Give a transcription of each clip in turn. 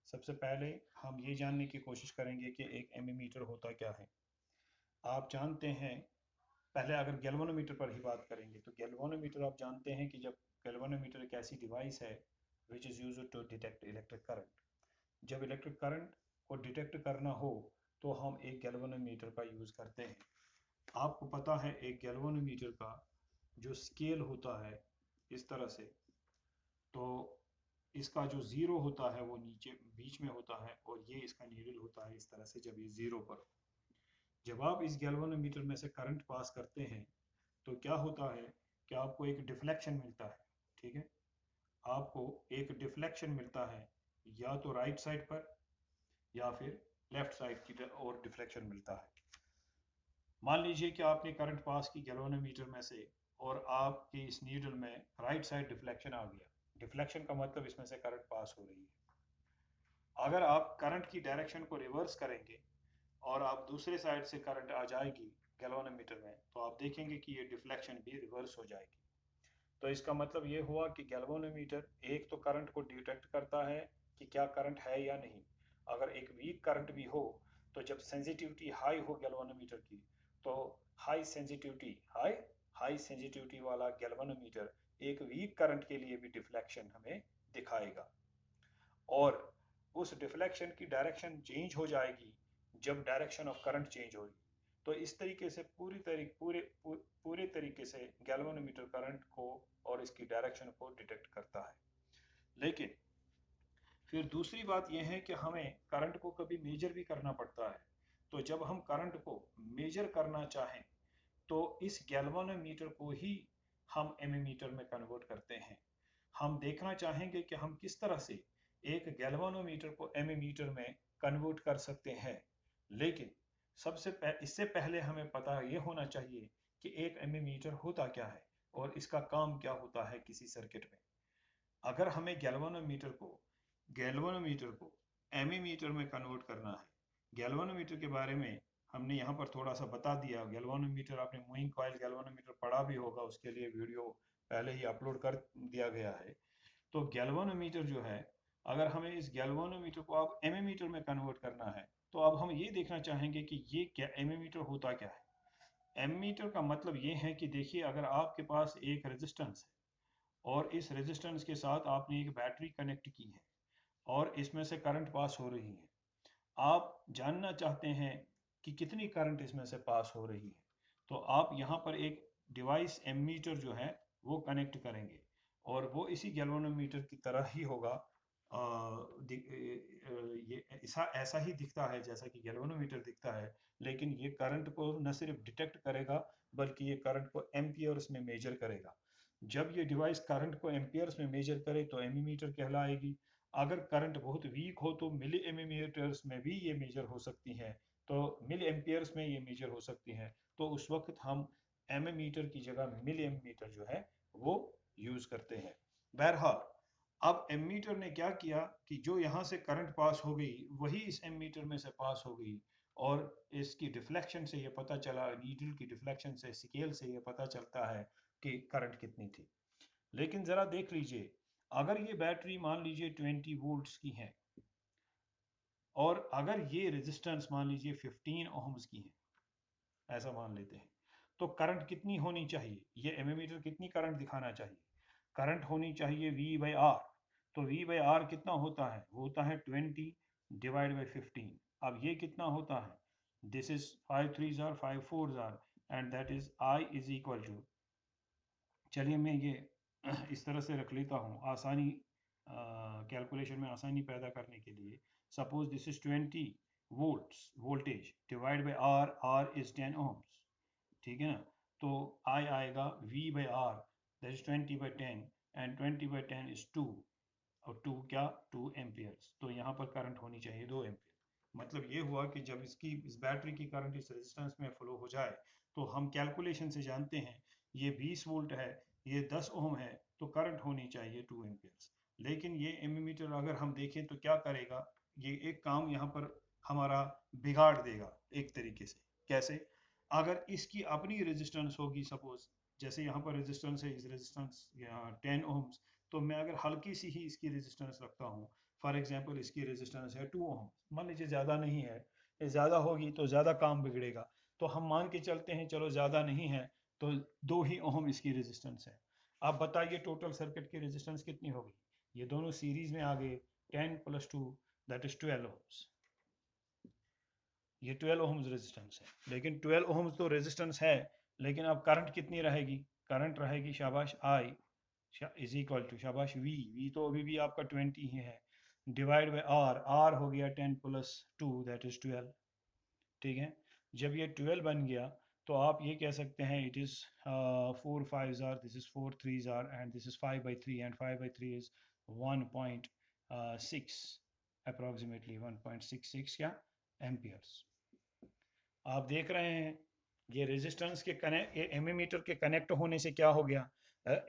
सबसे पहले हम ये जानने की कोशिश करेंगे कि एक एमीमीटर होता क्या है। आप जानते हैं, पहले अगर गैल्वेनोमीटर पर ही बात करेंगे तो गैल्वेनोमीटर आप जानते हैं कि जब गैल्वेनोमीटर एक ऐसी डिवाइस है which is used to detect electric current. जब इलेक्ट्रिक करंट को डिटेक्ट करना हो तो हम एक गैल्वेनोमीटर का यूज़ करते हैं। आपको पता है एक गैल्वेनोमीटर का जो स्केल होता है इस तरह से, तो इसका जो ज़ीरो होता है वो नीचे बीच में होता है और ये इसका नीडल होता है इस तरह से जब ये ज़ीरो पर हो। जब आप इस गैल्वेनोमीटर में से करंट पास करते हैं तो क्या होता है कि आपको एक डिफ्लेक्शन मिलता है। ठीक है, आपको एक डिफ्लेक्शन मिलता है या तो राइट साइड पर या फिर लेफ्ट साइड की और डिफ्लेक्शन मिलता है। मान लीजिए कि आपने करंट पास की गैल्वेनोमीटर में से और आपकी इस नीडल में राइट साइड डिफ्लेक्शन आ गया। डिफ्लेक्शन का मतलब इसमें से करंट पास हो रही है। अगर आप करंट की डायरेक्शन को रिवर्स करेंगे और आप दूसरे साइड से करंट आ जाएगी गैल्वेनोमीटर में, तो आप देखेंगे कि ये डिफ्लेक्शन भी रिवर्स हो जाएगी। तो इसका मतलब ये हुआ कि गैल्वेनोमीटर एक तो करंट को डिटेक्ट करता है कि क्या करंट है या नहीं। अगर एक वीक करंट भी हो तो जब सेंसिटिविटी हाई हो गैल्वेनोमीटर की, तो हाई सेंसिटिविटी वाला गैल्वेनोमीटर एक वीक करंट के लिए भी डिफ्लेक्शन हमें दिखाएगा। और उस डिफ्लेक्शन की डायरेक्शन चेंज हो जाएगी जब डायरेक्शन ऑफ करंट चेंज होगी। तो इस तरीके से पूरे तरीके से गैल्वेनोमीटर करंट को और इसकी डायरेक्शन को डिटेक्ट करता है। लेकिन फिर दूसरी बात यह है कि हमें करंट को कभी मेजर भी करना पड़ता है। तो जब हम करंट को मेजर करना चाहें तो इस गैल्वेनोमीटर को ही हम एमीमीटर में कन्वर्ट करते हैं। हम देखना चाहेंगे कि हम किस तरह से एक गैल्वेनोमीटर को एमीमीटर में कन्वर्ट कर सकते हैं। लेकिन इससे पहले हमें पता ये होना चाहिए कि एक एमीमीटर होता क्या है और इसका काम क्या होता है किसी सर्किट में। अगर हमें गैल्वेनोमीटर को एमीमीटर में कन्वर्ट करना है, गैल्वेनोमीटर के बारे में हमने यहाँ पर थोड़ा सा बता दिया। गैल्वेनोमीटर, आपने मूविंग कॉइल गैल्वेनोमीटर पढ़ा भी होगा, उसके लिए वीडियो पहले ही अपलोड कर दिया गया है। तो गैल्वेनोमीटर जो है, अगर हमें इस गैल्वेनोमीटर को अब एमीमीटर में कन्वर्ट करना है तो अब हम ये देखना चाहेंगे कि ये क्या एमीमीटर होता क्या है। एमीमीटर का मतलब ये है कि देखिए, अगर आपके पास एक रेजिस्टेंस है और इस रेजिस्टेंस के साथ आपने एक बैटरी कनेक्ट की है और इसमें से करंट पास हो रही है, आप जानना चाहते हैं कि कितनी करंट इसमें से पास हो रही है, तो आप यहाँ पर एक डिवाइस एमीटर जो है वो कनेक्ट करेंगे और वो इसी गैल्वेनोमीटर की तरह ही होगा। ये ऐसा ही दिखता है जैसा कि गैल्वेनोमीटर दिखता है, लेकिन ये करंट को न सिर्फ डिटेक्ट करेगा बल्कि ये करंट को एम्पियर्स में मेजर करेगा। जब ये डिवाइस करंट को एम्पियर्स में मेजर करे तो एमीमीटर कहलाएगी। अगर करंट बहुत वीक हो तो मिली एमीमीटर्स में भी ये मेजर हो सकती हैं, तो मिली एम्पियर्स में ये मेजर हो सकती हैं। तो उस वक्त हम एमीमीटर की जगह मिली एमीमीटर जो है वो यूज करते हैं। बहरहाल, अब एमीटर ने क्या किया कि जो यहाँ से करंट पास हो गई वही इस एमीटर में से पास हो गई और इसकी डिफ्लेक्शन से ये पता चला, नीडल की डिफ्लेक्शन से, स्केल से ये पता चलता है कि करंट कितनी थी। लेकिन ज़रा देख लीजिए, अगर ये बैटरी मान लीजिए 20 वोल्ट्स की है और अगर ये रेजिस्टेंस मान लीजिए 15 ओहम्स की है, ऐसा मान लेते हैं, तो करंट कितनी होनी चाहिए, ये एमीमीटर कितनी करंट दिखाना चाहिए। करंट होनी चाहिए V/R। तो V/R कितना होता है, वो होता है 20 डिवाइड बाई 15। अब ये कितना होता है, this is 5 3s are 5 4s are and that is I is equal to, चलिए मैं ये इस तरह से रख लेता हूँ आसानी, कैलकुलेशन में आसानी पैदा करने के लिए। Suppose this is 20 voltage divide by R is 10 ohms। ठीक है ना, तो I आएगा V/R, that is 20/10 and 20/10 is 2 और 2 क्या, 2 एम्पियर्स। तो यहाँ पर करंट होनी चाहिए 2 एम्पियर। मतलब ये हुआ कि जब इस बैटरी की करंट इस रेजिस्टेंस में फ्लो हो जाए तो हम कैलकुलेशन से जानते हैं ये 20 वोल्ट है, ये 10 ओम है, तो करंट होनी चाहिए 2 एम्पियर्स। लेकिन ये एमीमीटर अगर हम देखें तो क्या करेगा, ये एक काम यहाँ पर हमारा बिगाड़ देगा एक तरीके से। कैसे, अगर इसकी अपनी रेजिस्टेंस होगी, सपोज जैसे यहाँ पर रेजिस्टेंस है, इस रेजिस्टेंस 10 ओम्स, तो मैं अगर हल्की सी ही इसकी रेजिस्टेंस रखता हूँ, फॉर एग्जांपल इसकी रेजिस्टेंस है 2 ओम, मान लीजिए ज़्यादा नहीं है, ये ज़्यादा होगी तो ज़्यादा काम बिगड़ेगा, तो हम मान के चलते हैं चलो ज़्यादा नहीं है तो 2 ही ओम इसकी रेजिस्टेंस है। आप बताइए टोटल सर्किट की रेजिस्टेंस कितनी होगी? ये दोनों सीरीज में आ गए, 10 + 2 दैट इज 12 ओम्स। ये 12 ओम्स रेजिस्टेंस है, लेकिन 12 ओम्स तो रेजिस्टेंस है, लेकिन अब करंट कितनी रहेगी? करंट रहेगी शाबाश आई इज इक्वल टू शाबाश वी तो अभी भी आपका 20 ही है, डिवाइड बाय आर हो गया 10 + 2 दैट इज 12। ठीक है, जब ये 12 बन गया तो आप ये कह सकते हैं it is 4 5s are, this is 4 3s are and this is 5/3 and 5/3 is 1.6 approximately 1.66 क्या एम्पियर्स। आप देख रहे हैं ये रेजिस्टेंस के कनेक्ट एमीमीटर के कनेक्ट होने से क्या हो गया,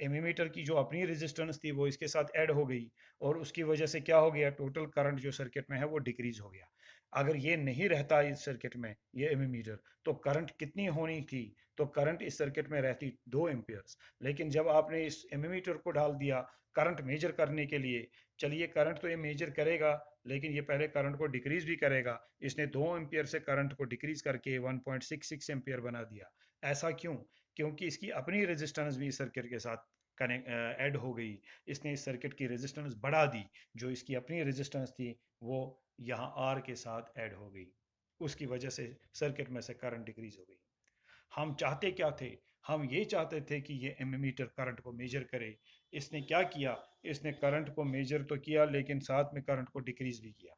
एमीमीटर की जो अपनी रेजिस्टेंस थी वो इसके साथ ऐड हो गई और उसकी वजह से क्या हो गया, टोटल करंट जो सर्किट में है वो डिक्रीज हो गया। अगर ये नहीं रहता इस सर्किट में ये एमीमीटर, तो करंट कितनी होनी थी? तो करंट इस सर्किट में रहती 2 एम्पियर्स, लेकिन जब आपने इस एमीमीटर को डाल दिया करंट मेजर करने के लिए, चलिए करंट तो ये मेजर करेगा लेकिन ये पहले करंट को डिक्रीज भी करेगा, इसने 2 एम्पियर से करंट को डिक्रीज करके 1.66 एम्पियर बना दिया। ऐसा क्यों? क्योंकि इसकी अपनी रेजिस्टेंस भी सर्किट के साथ कनेक्ट ऐड हो गई, इसने इस सर्किट की रेजिस्टेंस बढ़ा दी, जो इसकी अपनी रेजिस्टेंस थी वो यहाँ आर के साथ ऐड हो गई, उसकी वजह से सर्किट में से करंट डिक्रीज हो गई। हम चाहते क्या थे? हम ये चाहते थे कि ये एमीमीटर करंट को मेजर करे। इसने क्या किया? इसने करंट को मेजर तो किया लेकिन साथ में करंट को डिक्रीज भी किया।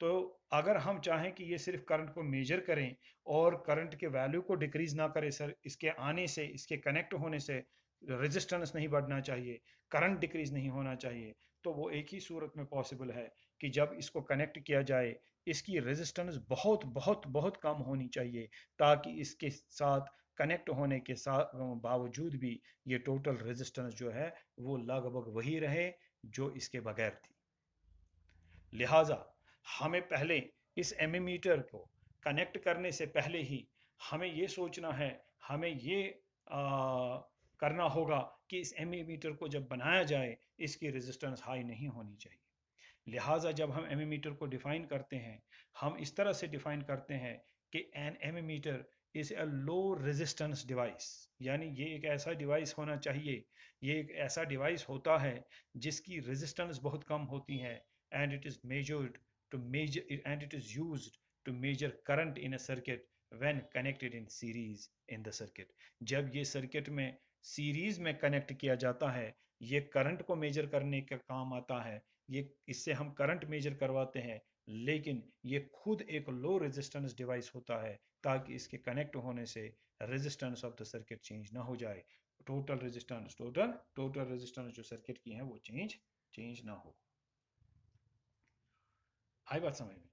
तो अगर हम चाहें कि ये सिर्फ करंट को मेजर करें और करंट के वैल्यू को डिक्रीज ना करे, सर इसके आने से, इसके कनेक्ट होने से रेजिस्टेंस नहीं बढ़ना चाहिए, करंट डिक्रीज नहीं होना चाहिए, तो वो एक ही सूरत में पॉसिबल है कि जब इसको कनेक्ट किया जाए इसकी रेजिस्टेंस बहुत बहुत बहुत कम होनी चाहिए, ताकि इसके साथ कनेक्ट होने के साथ बावजूद भी ये टोटल रेजिस्टेंस जो है वो लगभग वही रहे जो इसके बगैर थी। लिहाजा हमें पहले इस एमीमीटर को कनेक्ट करने से पहले ही हमें ये सोचना है, हमें ये करना होगा कि इस एमीमीटर को जब बनाया जाए इसकी रेजिस्टेंस हाई नहीं होनी चाहिए। लिहाजा जब हम एमीमीटर को डिफाइन करते हैं, हम इस तरह से डिफाइन करते हैं कि an ammeter is a low resistance device, यानी ये एक ऐसा डिवाइस होना चाहिए, ये एक ऐसा डिवाइस होता है जिसकी रेजिस्टेंस बहुत कम होती है, and it is measured to measure and it is used to measure current in a circuit when connected in series in the circuit। जब ये सर्किट में सीरीज में कनेक्ट किया जाता है ये करंट को मेजर करने का काम आता है, ये इससे हम करंट मेजर करवाते हैं, लेकिन ये खुद एक लो रेजिस्टेंस डिवाइस होता है ताकि इसके कनेक्ट होने से resistance of the circuit change ना हो जाए, टोटल रेजिस्टेंस जो सर्किट की है वो चेंज ना हो। आई बात समझ में?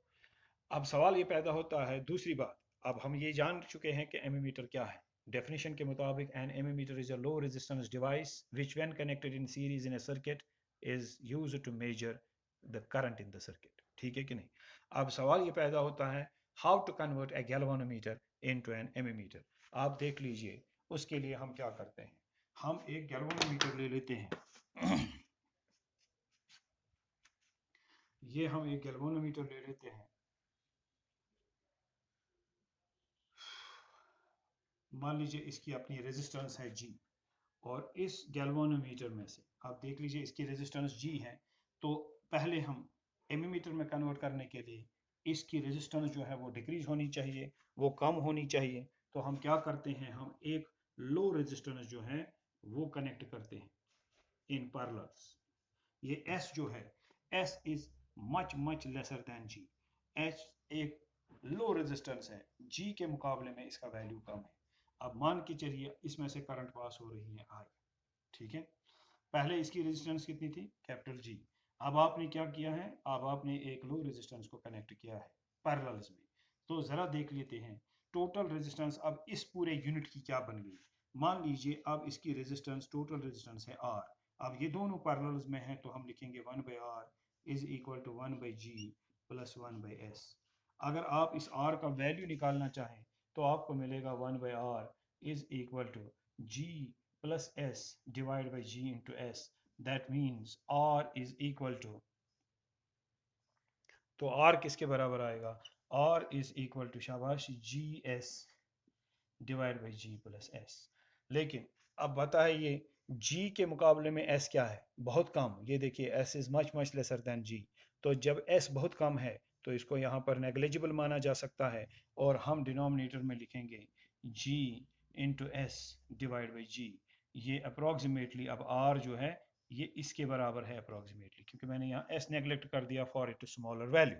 अब सवाल ये पैदा होता है, दूसरी बात, अब हम ये जान चुके हैं कि एमीमीटर क्या है। डेफिनेशन के मुताबिक an ammeter is a low resistance device which when connected in series in a circuit is used to measure the current in the circuit. ठीक है कि नहीं? अब सवाल ये पैदा होता है how to convert a galvanometer into an ammeter. आप देख लीजिए उसके लिए हम क्या करते हैं, हम एक गैल्वानोमीटर ले लेते हैं ये हम एक गैल्वानोमीटर ले लेते हैं, मान लीजिए इसकी अपनी रेजिस्टेंस है जी, और इस गैल्वानोमीटर में से आप देख लीजिए इसकी रेजिस्टेंस जी है, तो पहले हम एमीमीटर में कन्वर्ट करने के लिए इसकी रेजिस्टेंस जो है वो डिक्रीज होनी चाहिए, वो कम होनी चाहिए, तो हम क्या करते हैं, हम एक लो रेजिस्टेंस जो है वो कनेक्ट करते हैं इन पैरेलल्स। ये एस जो है, S is much much lesser than G, H एक लो रेजिस्टेंस है, जी के मुकाबले में इसका वैल्यू कम है। अब मान के चलिए इसमें से करंट पास हो रही है आई, ठीक है, पहले इसकी रेजिस्टेंस कितनी थी, कैपिटल जी। अब आपने क्या किया है, अब आपने एक लो रेजिस्टेंस को कनेक्ट किया है पैरेलल्स में, तो जरा देख लेते हैं टोटल रेजिस्टेंस अब इस पूरे यूनिट की क्या बन गई। मान लीजिए अब इसकी रेजिस्टेंस, टोटल रेजिस्टेंस है आर, अब ये दोनों पैरेलल्स में हैं तो हम लिखेंगे 1/r is equal to 1/g plus 1/s। अगर आप इस r का वैल्यू निकालना चाहें तो आपको मिलेगा 1/r is equal to g plus s divided by g into s, that means r is equal to तो आर किसके बराबर आएगा? आर इज इक्वल टू, शाबाश, G S divide by G plus S. लेकिन अब बताइए g के मुकाबले में s क्या है? बहुत कम। ये देखिए s is much much lesser then g। तो जब s बहुत कम है तो इसको यहाँ पर नेग्लिजिबल माना जा सकता है और हम डिनोमिनेटर में लिखेंगे g into S divide by G. ये अप्रोक्सीमेटली अब r जो है ये इसके बराबर है अप्रोक्सीमेटली, क्योंकि मैंने यहाँ s नेग्लेक्ट कर दिया फॉर इट स्मॉलर वैल्यू।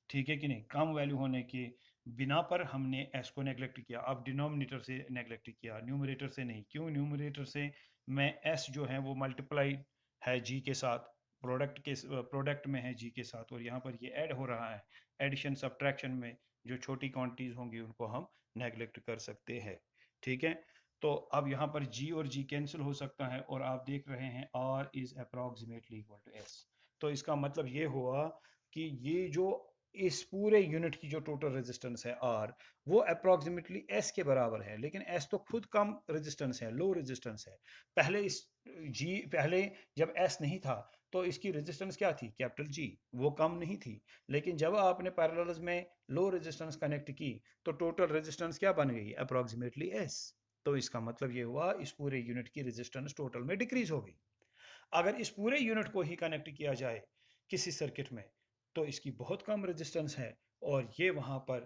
ठीक है कि नहीं? कम वैल्यू होने के बिना पर हमने s को नेग्लेक्ट किया। अब डिनोमिनेटर से नेग्लेक्ट किया, न्यूमरेटर से नहीं। क्यों? न्यूमरेटर से मैं s जो है वो मल्टीप्लाई है g के साथ, प्रोडक्ट में है g के साथ, और यहाँ पर ये ऐड हो रहा है। एडिशन सब्ट्रैक्शन में जो छोटी क्वांटिटीज होंगी उनको हम नेग्लेक्ट कर सकते हैं। ठीक है, तो अब यहाँ पर g और g कैंसिल हो सकता है और आप देख रहे हैं r is approximately equal to s। तो इसका मतलब ये हुआ कि ये जो इस पूरे यूनिट की जो टोटल रेजिस्टेंस है R, वो अप्रोक्सीमेटली S के बराबर है। लेकिन S तो खुद कम रेजिस्टेंस है, लो रेजिस्टेंस है। पहले जब S नहीं था तो इसकी रेजिस्टेंस क्या थी? कैपिटल G, वो कम नहीं थी। लेकिन जब आपने पैरेलल्स में लो रेजिस्टेंस कनेक्ट की तो टोटल रेजिस्टेंस क्या बन गई? Approximately S। तो इसका मतलब ये हुआ इस पूरे यूनिट की रेजिस्टेंस टोटल में डिक्रीज हो गई। अगर इस पूरे यूनिट को ही कनेक्ट किया जाए किसी सर्किट में तो इसकी बहुत कम रेजिस्टेंस है और ये वहां पर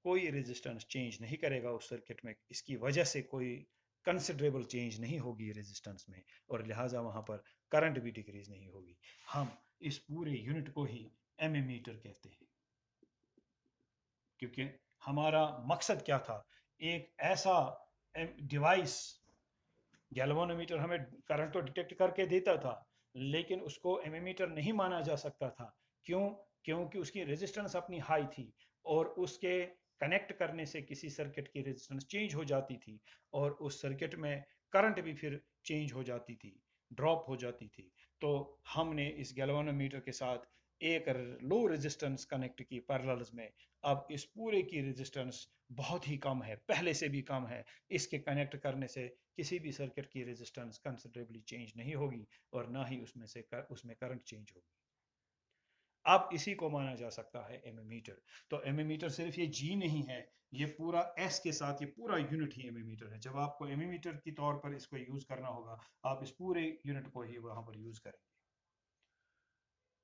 कोई रेजिस्टेंस चेंज नहीं करेगा उस सर्किट में। इसकी वजह से कोई कंसिडरेबल चेंज नहीं होगी रेजिस्टेंस में और लिहाजा वहां पर करंट भी डिक्रीज नहीं होगी। हम इस पूरे यूनिट को ही एमीमीटर कहते हैं, क्योंकि हमारा मकसद क्या था? एक ऐसा डिवाइस, गैल्वेनोमीटर हमें करंट तो डिटेक्ट करके देता था लेकिन उसको एमीमीटर नहीं माना जा सकता था। क्यों? क्योंकि उसकी रेजिस्टेंस अपनी हाई थी और उसके कनेक्ट करने से किसी सर्किट की रेजिस्टेंस चेंज हो जाती थी और उस सर्किट में करंट भी फिर चेंज हो जाती थी, ड्रॉप हो जाती थी। तो हमने इस गैल्वेनोमीटर के साथ एक लो रेजिस्टेंस कनेक्ट की पैरेलल्स में। अब इस पूरे की रेजिस्टेंस बहुत ही कम है, पहले से भी कम है। इसके कनेक्ट करने से किसी भी सर्किट की रेजिस्टेंस कंसिडरेबली चेंज नहीं होगी और ना ही उसमें करंट चेंज होगी। अब इसी को माना जा सकता है एमीमीटर। तो एमीमीटर सिर्फ ये जी नहीं है, ये पूरा एस के साथ ये पूरा यूनिट ही एमीमीटर है। जब आपको एमीमीटर के तौर पर इसको यूज करना होगा आप इस पूरे यूनिट को ही वहां पर यूज करेंगे।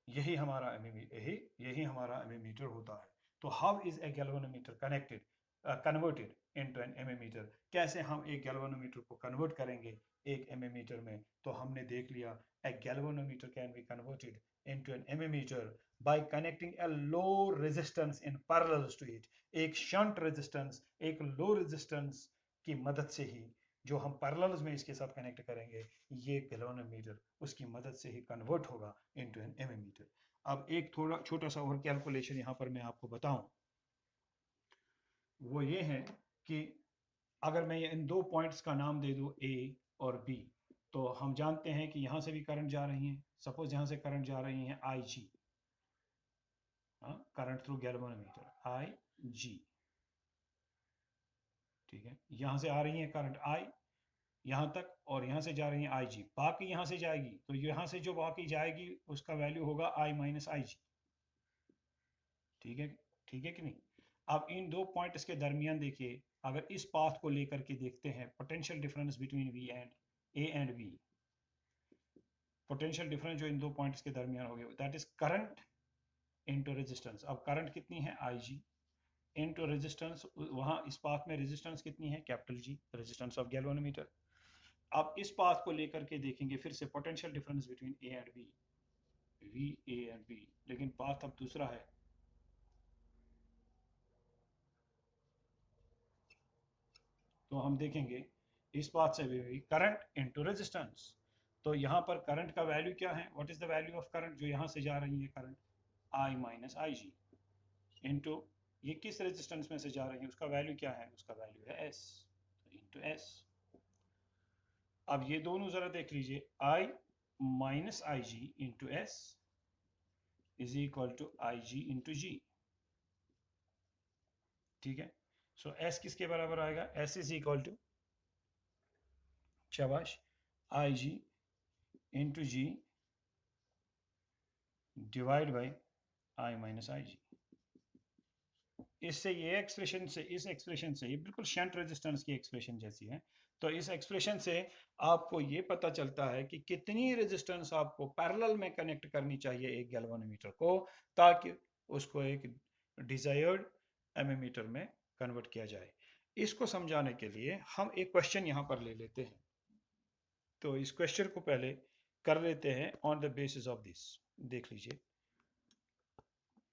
यही हमारा एमीमीटर होता है। तो how is a galvanometer converted into an ammeter? कैसे हम एक गैल्वेनोमीटर को कन्वर्ट करेंगे एक एमीमीटर में? तो हमने देख लिया, a galvanometer can be converted into an ammeter by connecting a low resistance in parallel to it. एक शंट रेजिस्टेंस, एक लो रेजिस्टेंस की मदद से ही जो हम पैरेलल्स में इसके साथ कनेक्ट करेंगे, ये गैल्वेनोमीटर उसकी मदद से ही कन्वर्ट होगा इनटू एन एमीमीटर। अब एक थोड़ा छोटा सा और कैलकुलेशन यहाँ पर मैं आपको बताऊं, वो ये है कि अगर मैं इन दो पॉइंट्स का नाम दे दूं ए और बी, तो हम जानते हैं कि यहाँ से भी करंट जा रही है। सपोज यहाँ से करंट जा रही है आई जी, करंट थ्रू गैल्वेनोमीटर आई जी। ठीक है, यहाँ से आ रही है करंट आई यहाँ तक और यहाँ से जा रही है आई जी। बाकी यहाँ से जाएगी तो यहाँ से जो बाकी जाएगी उसका वैल्यू होगा आई माइनस आई जी। ठीक है, ठीक है कि नहीं? अब इन दो पॉइंट्स के दरमियान देखिए, अगर इस पाथ को लेकर के देखते हैं, potential difference between V and A and B, potential difference जो इन दो पॉइंट्स के दरमियान हो गया, that is current into resistance. अब करंट कितनी है? आई जी इनटू रेजिस्टेंस, वहां इस पाथ में रेजिस्टेंस कितनी है? Capital G, resistance of galvanometer. अब इस पाथ को लेकर के देखेंगे फिर से, potential difference between A and B, V A and B, लेकिन पाथ अब दूसरा है। तो हम देखेंगे इस पाथ से भी करंट इनटू रेजिस्टेंस। तो यहाँ पर करंट का वैल्यू क्या है? What is the value of current जो यहाँ से जा रही है current? I minus I G into ये किस रेजिस्टेंस में से जा रही है, उसका वैल्यू क्या है? उसका वैल्यू है एस, इंटू एस। अब ये दोनों जरा देख लीजिए, I minus I G into S is equal to I G into G. ठीक है, सो एस किसके बराबर आएगा? एस इज इक्वल टू, शाबाश, I G into G divide by I minus I G. इससे ये एक्सप्रेशन से, इस एक्सप्रेशन से, ये बिल्कुल शंट रेजिस्टेंस की एक्सप्रेशन जैसी है। तो इस एक्सप्रेशन से आपको ये पता चलता है कि कितनी रेजिस्टेंस आपको पैरेलल में कनेक्ट करनी चाहिए एक गैल्वेनोमीटर को, ताकि उसको एक डिजायर्ड एमीमीटर में कन्वर्ट किया जाए। इसको समझाने के लिए हम एक क्वेश्चन यहाँ पर ले लेते हैं। तो इस क्वेश्चन को पहले कर लेते हैं on the basis of this. देख लीजिए,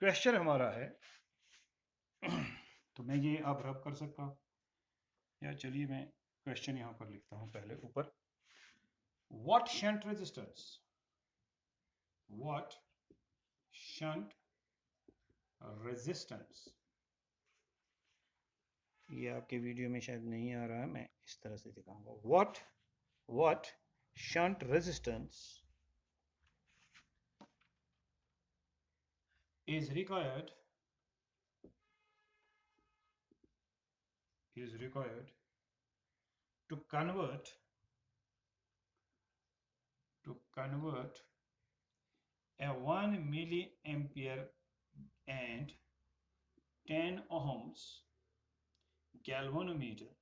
क्वेश्चन हमारा है तो मैं ये आप रब कर सकता हूँ, या चलिए मैं क्वेश्चन यहाँ पर लिखता हूँ पहले ऊपर। What shunt resistance, what shunt resistance, ये आपके वीडियो में शायद नहीं आ रहा है, मैं इस तरह से दिखाऊंगा। What shunt resistance is required to convert a 1 milliampere and 10 ohms galvanometer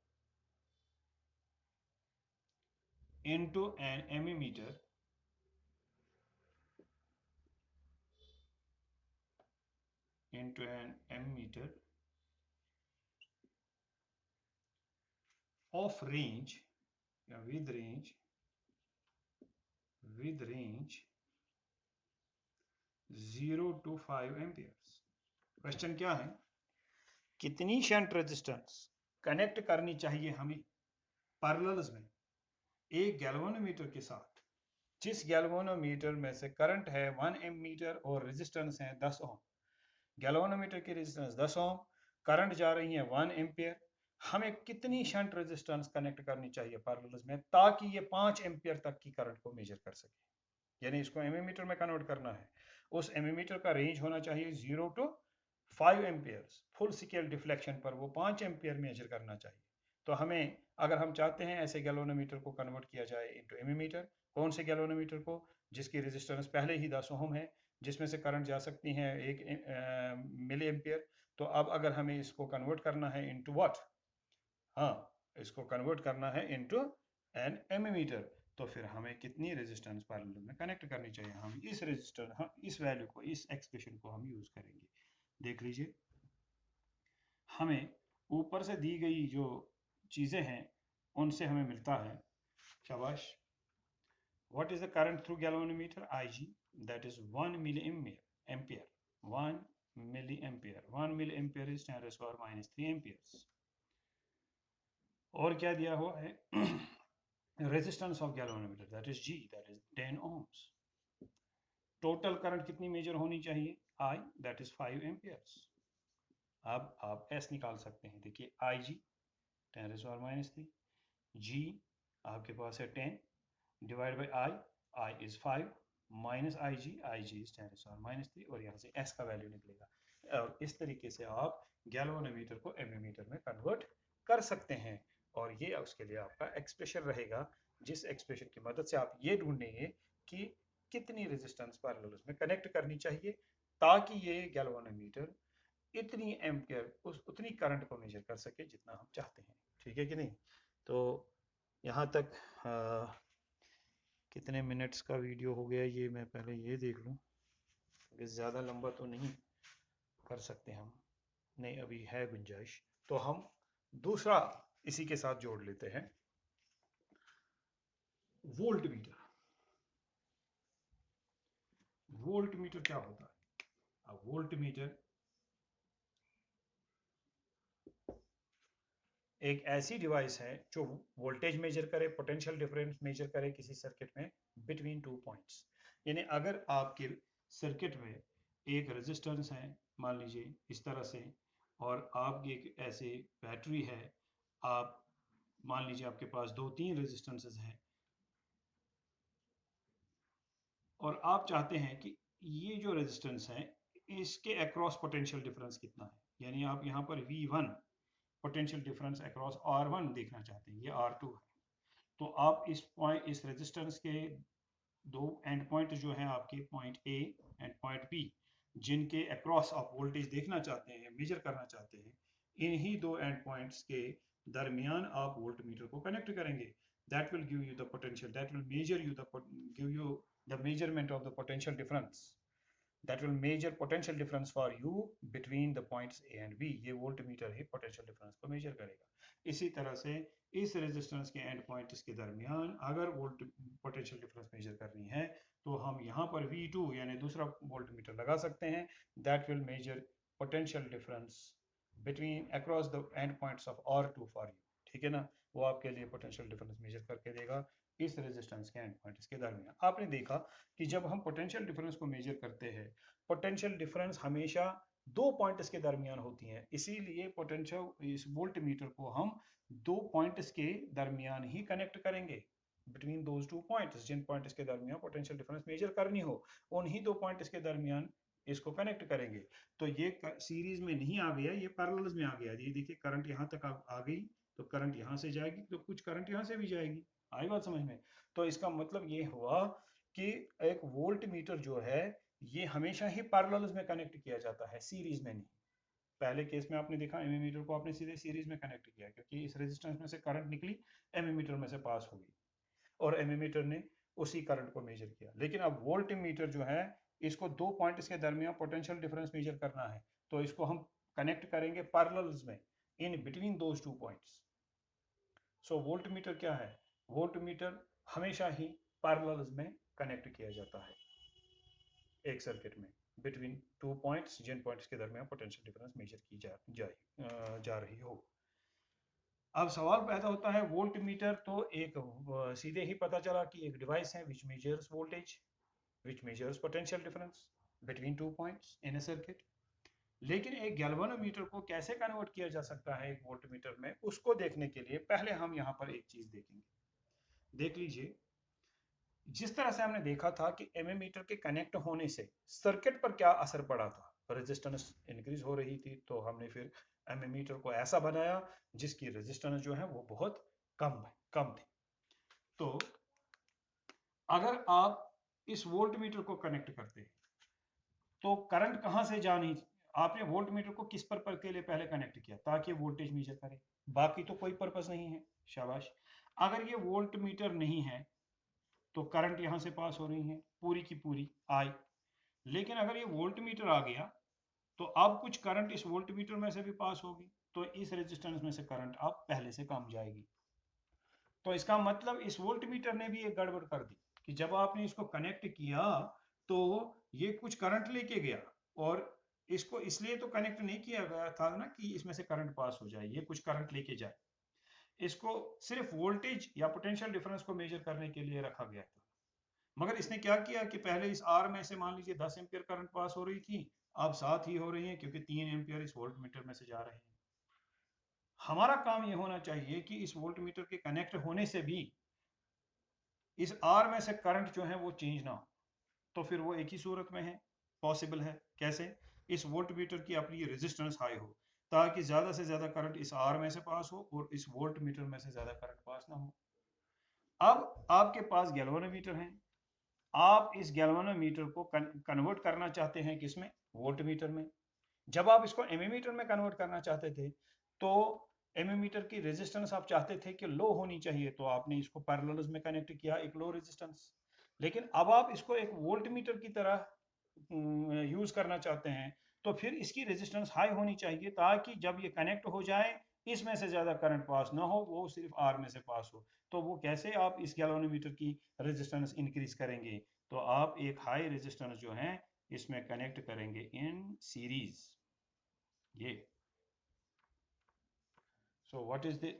into an ammeter of range, with range 0 to 5 amperes। Question क्या है, कितनी शंट रेजिस्टेंस कनेक्ट करनी चाहिए हमें पैरेलल्स में एक गैल्वेनोमीटर के साथ, जिस गैल्वेनोमीटर में से करंट है 1 एमीटर और रेजिस्टेंस है 10 ओम। गैल्वेनोमीटर की रेजिस्टेंस 10 ओम, करंट जा रही है 1 एम्पियर। हमें कितनी शंट रेजिस्टेंस कनेक्ट करनी चाहिए पैरेलल्स में, ताकि ये 5 एम्पियर तक की करंट को मेजर कर सके। यानी इसको एमीमीटर में कन्वर्ट करना है। उस एमीमीटर का रेंज होना चाहिए 0 to 5 amperes. Full scale deflection पर वो 5 एम्पियर मेजर करना चाहिए। तो हमें, अगर हम चाहते हैं ऐसे गैल्वेनोमीटर को कन्वर्ट किया जाए इनटू एमीमीटर, कौन से गैल्वेनोमीटर को, जिसकी रेजिस्टेंस पहले ही 10 ओम है, जिसमें से करंट जा सकती है 1 मिली एम्पियर। तो अब अगर हमें इसको कन्वर्ट करना है इनटू व्हाट, हाँ, इसको कन्वर्ट करना है इनटू एन एमीमीटर, तो फिर हमें कितनी रेजिस्टेंस पैरेलल में कनेक्ट करनी चाहिए। हम इस रेजिस्टेंस, हम इस वैल्यू को, इस एक्सप्रेशन को हम यूज करेंगे। देख लीजिए, हमें ऊपर से दी गई जो चीजें हैं उनसे हमें मिलता है, शाबाश। What is the current through galvanometer, IG, that is 1 milli ampere 1 milli ampere 1 milli ampere is 10⁻³ amperes. और क्या दिया हुआ है, resistance of galvanometer that is G, that is 10 ohms। Total current कितनी मेजर होनी चाहिए, I, दैट इज 5 एम्पियर्स। अब आप S निकाल सकते हैं। देखिए, IG 10⁻³ G आपके पास है 10 divide by I is 5 minus IG is 10⁻³ और यहाँ से S का वैल्यू निकलेगा। और इस तरीके से आप गैल्वेनोमीटर को एमीमीटर में कन्वर्ट कर सकते हैं। और ये उसके लिए आपका एक्सप्रेशन रहेगा, जिस एक्सप्रेशन की मदद से आप ये ढूंढेंगे कि कितनी रेजिस्टेंस पैरेलल में कनेक्ट करनी चाहिए, ताकि ये गैल्वेनोमीटर इतनी एम्पियर, उतनी करंट को मेजर कर सके जितना हम चाहते हैं। ठीक है कि नहीं? तो यहाँ तक कितने मिनट्स का वीडियो हो गया, ये मैं पहले ये देख लूँ, क्योंकि ज़्यादा लंबा तो नहीं कर सकते हम, नहीं अभी है गुंजाइश। तो हम दूसरा इसी के साथ जोड़ लेते हैं, वोल्ट मीटर। वोल्ट मीटर क्या होता है? अब वोल्ट मीटर एक ऐसी डिवाइस है जो वोल्टेज मेजर करे, पोटेंशियल डिफरेंस मेजर करे किसी सर्किट में बिटवीन 2 पॉइंट्स। यानी अगर आपके सर्किट में एक रेजिस्टेंस है, मान लीजिए इस तरह से, और आपकी एक ऐसे बैटरी है, आप मान लीजिए आपके पास 2-3 रेजिस्टेंसेस हैं, और आप चाहते हैं कि ये जो रेजिस्टेंस है इसके अक्रॉस पोटेंशियल डिफरेंस कितना है। यानी आप यहाँ पर V1 potential difference across R1 देखना चाहते हैं, ये R2 है। तो आप इस रेजिस्टेंस के दो एंड पॉइंट जो है आपके, point A and point B, जिनके अक्रॉस आप वोल्टेज देखना चाहते हैं, मेजर करना चाहते हैं, इन्हीं दो एंड पॉइंट्स के दरमियान आप वोल्ट मीटर को कनेक्ट करेंगे. That will give you the potential, that will measure you the give you the measurement of the potential difference. That will measure potential difference for you between the points A and B. ये volt meter ही potential difference को major करेगा. इसी तरह से इस resistance के and points के दरमियान अगर वोल्ट पोटेंशियल डिफरेंस मेजर करनी है तो हम यहाँ पर V2 यानी दूसरा वोल्ट मीटर लगा सकते हैं. That will measure potential difference between across the end points of R2 for you. ठीक है ना, वो आपके लिए पोटेंशियल डिफरेंस मेजर करके देगा इस रेजिस्टेंस के एंड पॉइंट्स के दरमियान. आपने देखा कि जब हम पोटेंशियल डिफरेंस को मेजर करते हैं, पोटेंशियल डिफरेंस हमेशा दो पॉइंट्स के दरमियान होती है. इसीलिए पोटेंशियल इस वोल्ट मीटर को हम दो पॉइंट्स के दरमियान ही कनेक्ट करेंगे. बिटवीन दोज टू पॉइंट्स, जिन पॉइंट्स के दरमियान पोटेंशियल डिफरेंस मेजर करनी हो, उन्हीं दो पॉइंट्स के दरमियान इसको कनेक्ट करेंगे. तो ये सीरीज में नहीं आ गया, ये पैरेलल्स में आ गया. ये देखिए करंट यहाँ तक आ गई तो करंट यहाँ से जाएगी, तो कुछ करंट यहाँ से भी जाएगी. आई बात समझ में? तो इसका मतलब ये हुआ कि एक वोल्ट मीटर जो है ये हमेशा ही पैरेलल्स में कनेक्ट किया जाता है, सीरीज में नहीं. पहले केस में आपने देखा एमीमीटर को आपने सीधे सीरीज में कनेक्ट किया क्योंकि इस रेजिस्टेंस में से करंट निकली, एमीमीटर में से पास हो गई और एमीमीटर ने उसी करंट को मेजर किया. लेकिन अब वोल्ट मीटर जो है इसको दो पॉइंट्स के दरमियान पोटेंशियल डिफरेंस मेजर करना है, तो इसको हम कनेक्ट करेंगे पैरेलल्स में, in between those two points. So volt meter क्या है? वोल्ट मीटर हमेशा ही पैरेलल्स में कनेक्ट किया जाता है एक सर्किट में बिटवीन टू पॉइंट्स, जिन पॉइंट्स के दरमियान पोटेंशियल डिफरेंस मेजर की जा रही हो. अब सवाल पैदा होता है, वोल्ट मीटर तो एक सीधे ही पता चला कि एक डिवाइस है विच measures voltage, which measures potential difference between two points in a circuit. लेकिन एक गैल्वेनोमीटर को कैसे कन्वर्ट किया जा सकता है एक वोल्ट मीटर में, उसको देखने के लिए पहले हम यहाँ पर एक चीज देखेंगे. देख लीजिए, जिस तरह से हमने देखा था कि एमीमीटर के कनेक्ट होने से सर्किट पर क्या असर पड़ा था, रेजिस्टेंस इंक्रीज हो रही थी, तो हमने फिर एमीमीटर को ऐसा बनाया जिसकी रेजिस्टेंस जो है वो बहुत कम थी. तो अगर आप इस वोल्ट मीटर को कनेक्ट करते हैं तो करंट कहां से जानी, आपने वोल्ट मीटर को किस पर्पस के लिए पहले कनेक्ट किया? ताकि वोल्टेज मेजर करे, बाकी तो कोई पर्पस नहीं है. शाबाश. अगर ये वोल्ट मीटर नहीं है तो करंट यहां से पास हो रही है पूरी की पूरी आई. लेकिन अगर ये वोल्ट मीटर आ गया तो अब कुछ करंट इस वोल्ट मीटर में से भी पास होगी, तो इस रेजिस्टेंस में से करंट अब पहले से कम जाएगी. तो इसका मतलब इस वोल्ट मीटर ने भी एक गड़बड़ कर दी कि जब आपने इसको कनेक्ट किया तो ये कुछ करंट लेके गया, और इसको इसलिए तो कनेक्ट नहीं किया गया था ना कि इसमें से करंट पास हो जाए, ये कुछ करंट लेके जाए. इसको सिर्फ वोल्टेज या पोटेंशियल डिफरेंस को मेजर करने के लिए रखा गया था. मगर इसने क्या किया कि पहले इस आर में से मान लीजिए 10 एम्पियर करंट पास हो रही थी, अब 7 ही हो रही है क्योंकि 3 एम्पियर इस वोल्ट मीटर में से जा रहे हैं. हमारा काम यह होना चाहिए कि इस वोल्ट मीटर के कनेक्ट होने से भी इस आर में से करंट जो है वो चेंज ना हो. तो फिर वो एक ही सूरत में है, पॉसिबल है. कैसे? इस वोल्ट मीटर की अपनी रेजिस्टेंस हाई हो ताकि ज्यादा से ज्यादा करंट इस आर में से पास हो और इस वोल्ट मीटर में से ज्यादा करंट पास ना हो. अब आपके पास गैल्वेनोमीटर है, आप इस गैल्वेनोमीटर को कन्वर्ट करना चाहते हैं किसमें? वोल्ट मीटर में. जब आप इसको एमीमीटर में कन्वर्ट करना चाहते थे तो एमीमीटर की रेजिस्टेंस आप चाहते थे कि लो होनी चाहिए, तो आपने इसको पैरेलल्स में कनेक्ट किया एक लो रेजिस्टेंस. लेकिन अब आप इसको एक वोल्ट मीटर की तरह यूज करना चाहते हैं, तो फिर इसकी रेजिस्टेंस हाई होनी चाहिए ताकि जब ये कनेक्ट हो जाए इसमें से ज्यादा करंट पास ना हो, वो सिर्फ आर में से पास हो. तो वो कैसे आप इस गैल्वेनोमीटर की रेजिस्टेंस इंक्रीज करेंगे? तो आप एक हाई रेजिस्टेंस जो है इसमें कनेक्ट करेंगे इन सीरीज. ये सो व्हाट इज द,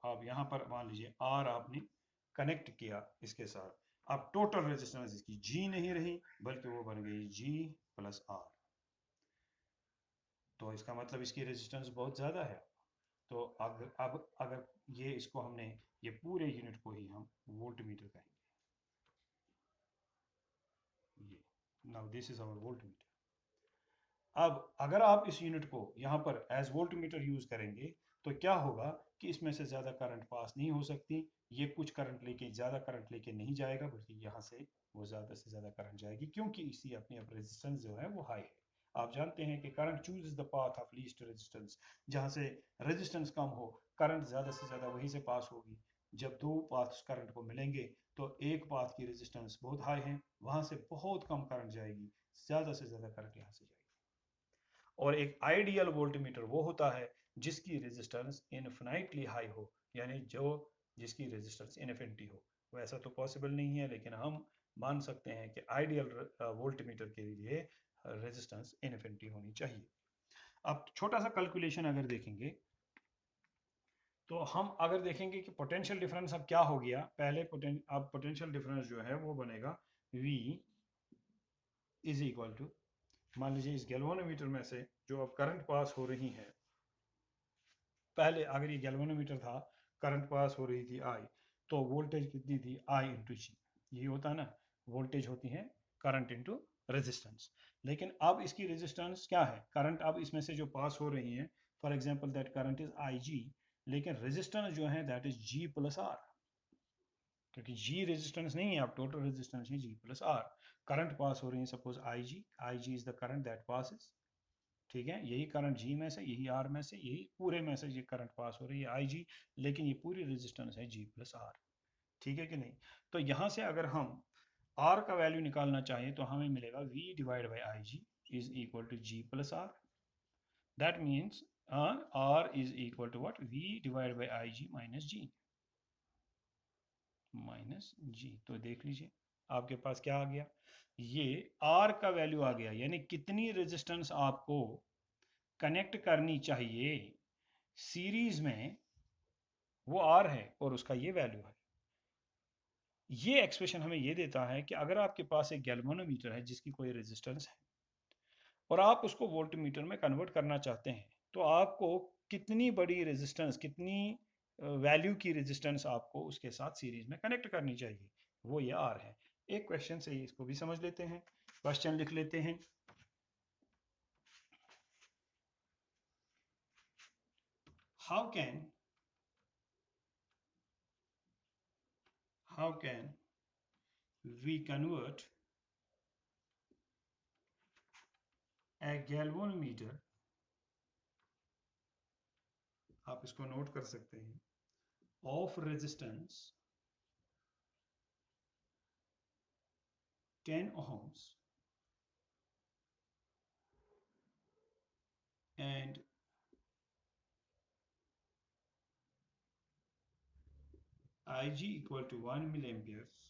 अब यहां पर मान लीजिए आर आपने कनेक्ट किया इसके साथ, अब टोटल रेजिस्टेंस इसकी जी नहीं रही बल्कि वो बन गई जी प्लस आर. तो इसका मतलब इसकी रेजिस्टेंस बहुत ज़्यादा है. तो अगर ये इसको हमने, ये पूरे यूनिट को ही हम वोल्ट मीटर कहेंगे. ये now this is our volt meter. अब अगर आप इस यूनिट को यहाँ पर एज वोल्ट मीटर यूज करेंगे तो क्या होगा कि इसमें से ज़्यादा करंट पास नहीं हो सकती. ये कुछ करंट लेके, ज़्यादा करंट लेके नहीं जाएगा बल्कि यहाँ से वो ज़्यादा से ज़्यादा करंट जाएगी क्योंकि इसी अपनी अब रेजिस्टेंस जो है वो हाई है. आप जानते हैं कि current choose the path of least resistance, जहां से रेजिस्टेंस कम हो करंट ज्यादा से ज्यादा वहीं से पास होगी। जब दो पाथ्स करंट को मिलेंगे तो एक पाथ की रेजिस्टेंस बहुत हाई है, वहां से बहुत कम करंट जाएगी, ज्यादा से ज्यादा करंट यहाँ से जाएगी। और एक आइडियल वोल्टमीटर वो होता है जिसकी रेजिस्टेंस इनफिनाइटली हाई हो, यानी जिसकी रेजिस्टेंस इनफिनिटी हो। वैसा तो पॉसिबल नहीं है, लेकिन हम मान सकते हैं कि आइडियल वोल्टमीटर के लिए रेजिस्टेंस इनफिनिटी होनी चाहिए। अब छोटा सा कैलकुलेशन अगर देखेंगे तो हम अगर देखेंगे कि पोटेंशियल डिफरेंस अब क्या हो गया, पहले अब पोटेंशियल डिफरेंस जो है वो बनेगा V इज इक्वल टू, मान लीजिए इस गैल्वेनोमीटर में से जो अब करंट पास हो रही है, पहले अगर ये गैल्वेनोमीटर था, करंट पास हो रही थी I, तो वोल्टेज कितनी थी I इंटू जी, यही होता है ना, वोल्टेज होती है करंट इंटू रेजिस्टेंस। लेकिन अब इसकी रेजिस्टेंस क्या है, करंट अब इसमें से जो पास हो रही है, for example that current is IG, लेकिन रेजिस्टेंस जो है that is G plus R, क्योंकि G रेजिस्टेंस नहीं है, अब टोटल रेजिस्टेंस है G plus R। Current pass हो रही है suppose IG is the current that passes, ठीक है, यही करंट G में से, यही R में से, यही पूरे में से ये करंट पास हो रही है IG, लेकिन ये पूरी रेजिस्टेंस है G प्लस R, ठीक है कि नहीं। तो यहाँ से अगर हम R का वैल्यू निकालना चाहें तो हमें मिलेगा V divide by IG is equal to G plus R, that means R is equal to what, V divide by IG minus G। तो देख लीजिए आपके पास क्या आ गया, ये R का वैल्यू आ गया, यानी कितनी रेजिस्टेंस आपको कनेक्ट करनी चाहिए सीरीज में, वो R है और उसका ये वैल्यू है। ये एक्सप्रेशन हमें ये देता है कि अगर आपके पास एक गैल्वेनोमीटर है जिसकी कोई रेजिस्टेंस है और आप उसको वोल्टमीटर में कन्वर्ट करना चाहते हैं, तो आपको कितनी बड़ी रेजिस्टेंस, कितनी वैल्यू की रेजिस्टेंस आपको उसके साथ सीरीज में कनेक्ट करनी चाहिए, वो ये R है। एक क्वेश्चन से इसको भी समझ लेते हैं, क्वेश्चन लिख लेते हैं। How can we convert a galvanometer, आप इसको नोट कर सकते हैं, of resistance 10 ohms and Ig equal to 1 milliamperes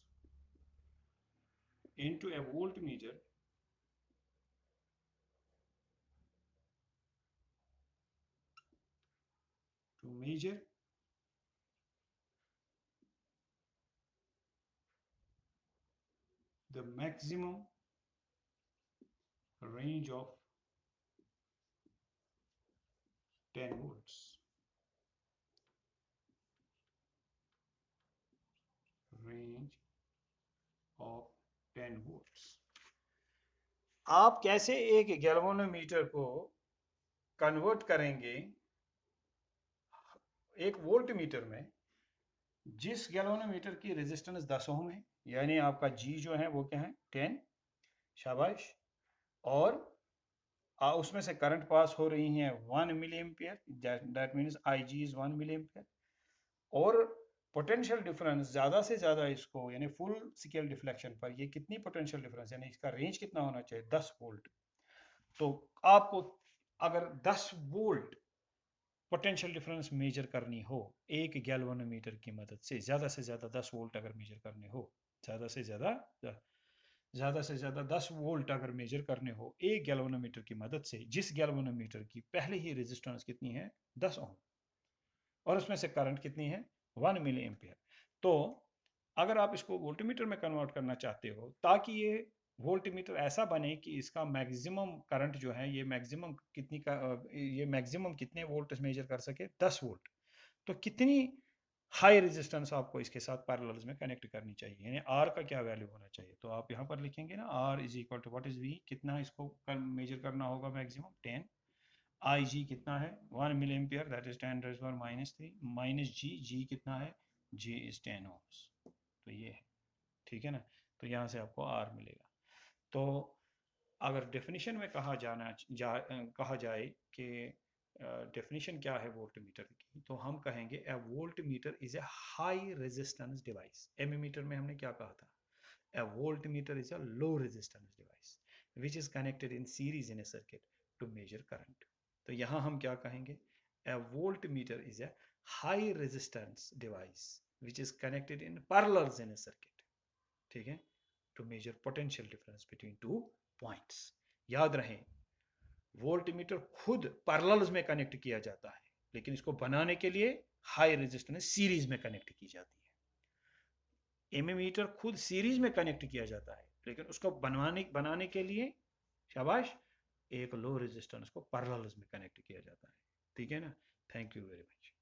into a voltmeter to measure the maximum range of 10 volts. Range of 10 volts. आप कैसे एक गैल्वेनोमीटर को कन्वर्ट करेंगे एक वोल्ट मीटर में, जिस गैल्वेनोमीटर की रेजिस्टेंस 10 ओम है, यानी आपका G जो है वो क्या है 10, शाबाश, और उसमें से करंट पास हो रही है 1 milli ampere, that means IG is 1 milli ampere, और पोटेंशियल डिफरेंस ज्यादा से ज्यादा इसको, यानी फुल स्केल डिफ्लेक्शन पर ये कितनी पोटेंशियल डिफरेंस, यानी इसका रेंज कितना होना चाहिए 10 वोल्ट। तो आपको अगर 10 वोल्ट पोटेंशियल डिफरेंस मेजर करनी हो एक गैल्वेनोमीटर की मदद से ज्यादा 10 वोल्ट अगर मेजर करने हो, ज्यादा से ज्यादा ज्यादा से ज्यादा 10 वोल्ट अगर मेजर करने हो एक गैल्वेनोमीटर की मदद से, जिस गैल्वेनोमीटर की पहले ही रेजिस्टेंस कितनी है 10 ओम, और उसमें से करंट कितनी है 1 मिली एम्पियर, तो अगर आप इसको वोल्टमीटर में कन्वर्ट करना चाहते हो ताकि ये वोल्टमीटर ऐसा बने कि इसका मैक्सिमम करंट जो है ये मैक्सिमम ये मैक्सिमम कितने वोल्ट मेजर कर सके 10 वोल्ट, तो कितनी हाई रेजिस्टेंस आपको इसके साथ पैरेलल्स में कनेक्ट करनी चाहिए, यानी R का क्या वैल्यू होना चाहिए। तो आप यहाँ पर लिखेंगे ना R is equal to what is V, कितना इसको मेजर करना होगा मैक्सिमम 10, IG कितना है 1 milli ampere that is 10 raise power -3, minus G कितना है G इज 10 ohms, तो ये है, ठीक है ना। तो यहाँ से आपको R मिलेगा। तो अगर डेफिनेशन में कहा जाए कि डेफिनेशन क्या है वोल्ट मीटर की, तो हम कहेंगे a volt meter is a high resistance device. Ammeter में हमने क्या कहा था? A volt meter is a low resistance device which is connected in series in a circuit to measure current. तो यहाँ हम क्या कहेंगे? A volt meter is a high resistance device which is connected in parallel in a circuit, ठीक है, to measure potential difference between two points. याद रहे, voltmeter खुद पैरेलल्स में कनेक्ट किया जाता है, लेकिन इसको बनाने के लिए हाई रेजिस्टेंस सीरीज में कनेक्ट की जाती है। एमीमीटर खुद सीरीज में कनेक्ट किया जाता है, लेकिन उसको बनाने के लिए, शाबाश, एक लो रेजिस्टेंस को पैरेलल्स में कनेक्ट किया जाता है। ठीक है ना? Thank you very much.